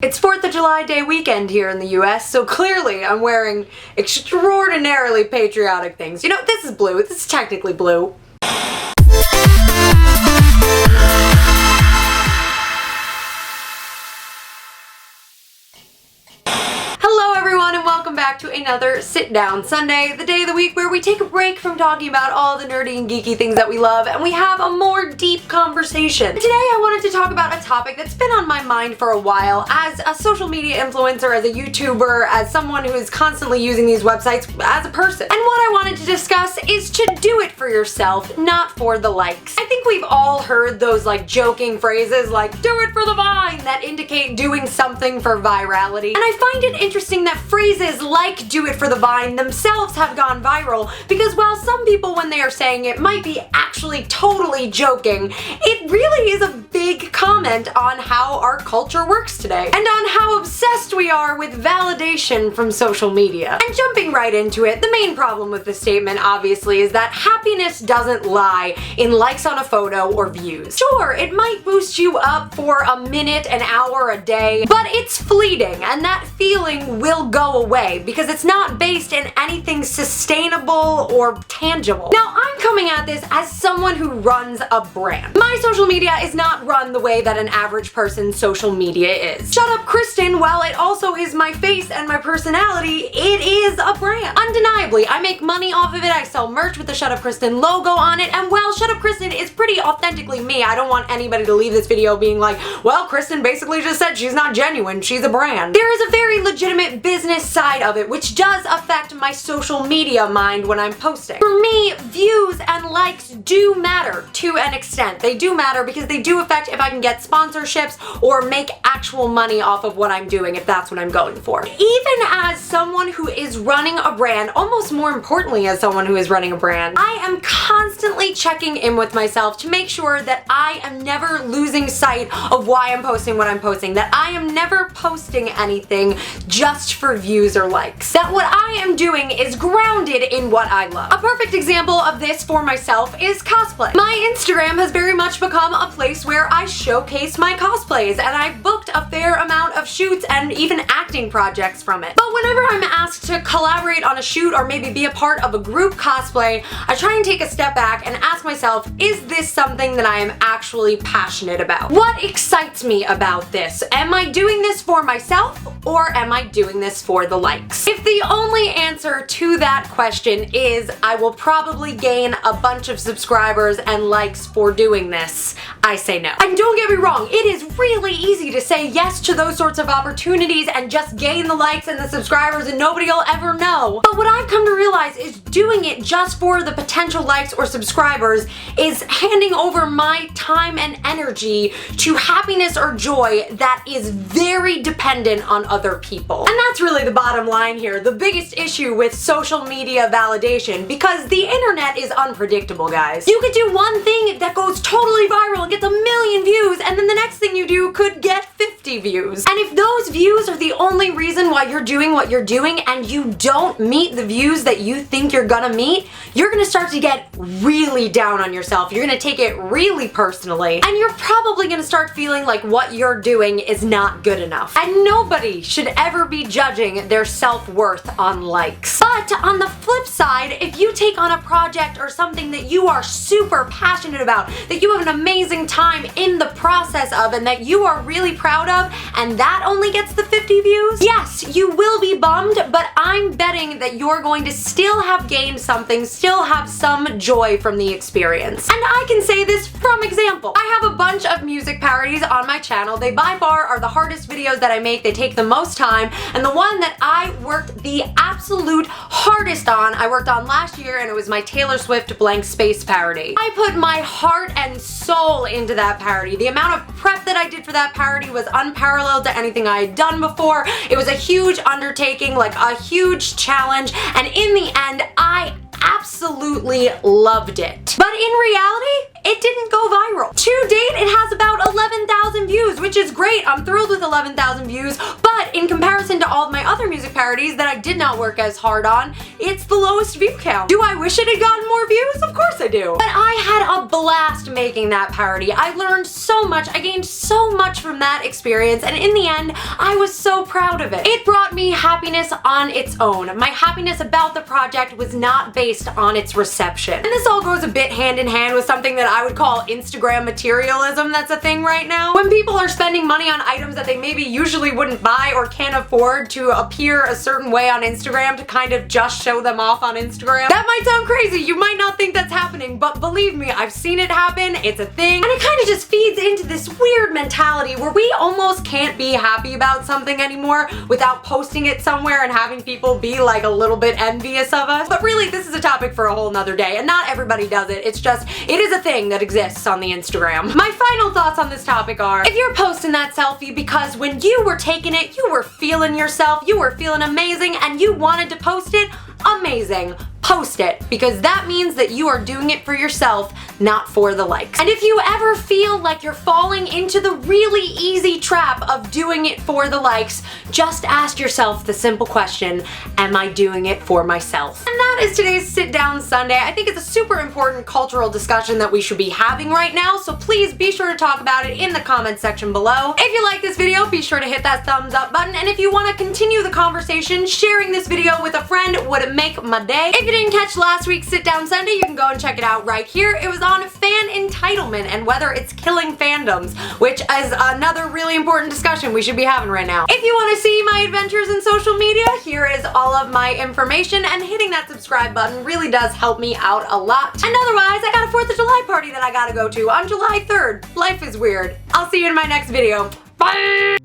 It's 4th of July Day weekend here in the US, so clearly I'm wearing extraordinarily patriotic things. You know, this is blue. This is technically blue. Hello everyone and welcome back to another Sit Down Sunday, the day of the week where we take a break from talking about all the nerdy and geeky things that we love and we have a more deep conversation. Today I wanted to talk about a topic that's been on my mind for a while as a social media influencer, as a YouTuber, as someone who is constantly using these websites as a person. And what I wanted to discuss is to do it for yourself, not for the likes. I think we've all heard those joking phrases like do it for the vine that indicate doing something for virality. And I find it interesting that phrases like do it for the vine themselves have gone viral because while some people when they are saying it might be actually totally joking, it really is a big comment on how our culture works today and on how obsessed we are with validation from social media. And jumping right into it, the main problem with this statement obviously is that happiness doesn't lie in likes on a photo or views. Sure, it might boost you up for a minute, an hour, a day, but it's fleeting and that feeling will go away because it's not based in anything sustainable or tangible. Now, I'm coming at this as someone who runs a brand. My social media is not run the way that an average person's social media is. Shut Up Kristen, while it also is my face and my personality, it is a brand. Undeniably, I make money off of it. I sell merch with the Shut Up Kristen logo on it, and while Shut Up Kristen is pretty authentically me, I don't want anybody to leave this video being like, well, Kristen basically just said she's not genuine, she's a brand. There is a very legitimate business side of it, which does affect my social media mind when I'm posting. For me, views and likes do matter to an extent. They do matter because they do affect if I can get sponsorships or make actual money off of what I'm doing, if that's what I'm going for. Even as someone who is running a brand, almost more importantly as someone who is running a brand, I am constantly checking in with myself to make sure that I am never losing sight of why I'm posting what I'm posting, that I am never posting anything just for views or likes, that what I am doing is grounded in what I love. A perfect example of this for myself is cosplay. My Instagram has very much become a place where I showcase my cosplays, and I've booked a fair amount of shoots and even acting projects from it. But whenever I'm asked to collaborate on a shoot or maybe be a part of a group cosplay, I try and take a step back and ask myself, is this something that I am actually passionate about? What excites me about this? Am I doing this for myself or am I doing this for the likes? If the only answer to that question is I will probably gain a bunch of subscribers and likes for doing this, I say no. And don't get me wrong, it is really easy to say yes to those sorts of opportunities and just gain the likes and the subscribers and nobody will ever know. But what I've come to realize is doing it just for the potential likes or subscribers is handing over my time and energy to happiness or joy that is very dependent on other people. And that's really the bottom line here, the biggest issue with social media validation, because the internet is unpredictable, guys. You could do one thing that goes totally viral and gets 1 million views, and then the next thing you do could get 50 views. And if those views are the only reason why you're doing what you're doing and you don't meet the views that you think you're gonna meet, you're gonna start to get really down on yourself. You're gonna take it really personally, and you're probably gonna start feeling like what you're doing is not good enough. And nobody should ever be judging their self-worth on likes. But on the flip side, if you take on a project or something that you are super passionate about, that you have an amazing time in the process of, and that you are really proud of, and that only gets the 50 views, yes, you will be bummed, but I'm betting that you're going to still have gained something, still have some joy from the experience. And I can say this from example. I have a bunch of music parodies on my channel. They by far are the hardest videos that I make. They take the most time, and the one that I worked the absolute hardest on, I worked on last year, and it was my Taylor Swift Blank Space parody. I put my heart and soul into that parody. The amount of prep that I did for that parody was unparalleled to anything I had done before. It was a huge undertaking, like a huge challenge, and in the end, I absolutely loved it. But in reality, it didn't go viral. To date, it has about 11,000 views, which is great. I'm thrilled with 11,000 views, but But in comparison to all of my other music parodies that I did not work as hard on, it's the lowest view count. Do I wish it had gotten more views? Of course I do. But I had a blast making that parody. I learned so much, I gained so much from that experience, and in the end, I was so proud of it. It brought me happiness on its own. My happiness about the project was not based on its reception. And this all goes a bit hand in hand with something that I would call Instagram materialism that's a thing right now. When people are spending money on items that they maybe usually wouldn't buy or can't afford to appear a certain way on Instagram to kind of just show them off on Instagram. That might sound crazy, you might not think that's happening, but believe me, I've seen it happen, it's a thing, and it kind of just feeds into this weird mentality where we almost can't be happy about something anymore without posting it somewhere and having people be like a little bit envious of us. But really, this is a topic for a whole nother day, and not everybody does it. It's just, it is a thing that exists on the Instagram. My final thoughts on this topic are, if you're posting that selfie because when you were taking it, you were feeling yourself, you were feeling amazing, and you wanted to post it, amazing. Post it, because that means that you are doing it for yourself, not for the likes. And if you ever feel like you're falling into the really easy trap of doing it for the likes, just ask yourself the simple question, am I doing it for myself? And that is today's Sit Down Sunday. I think it's a super important cultural discussion that we should be having right now, so please be sure to talk about it in the comments section below. If you like this video, be sure to hit that thumbs up button, and if you want to continue the conversation, sharing this video with a friend would make my day. If you didn't catch last week's Sit Down Sunday, you can go and check it out right here. It was on fan entitlement and whether it's killing fandoms, which is another really important discussion we should be having right now. If you want to see my adventures in social media, here is all of my information, and hitting that subscribe button really does help me out a lot. And otherwise, I got a 4th of July party that I gotta go to on July 3rd. Life is weird. I'll see you in my next video. Bye!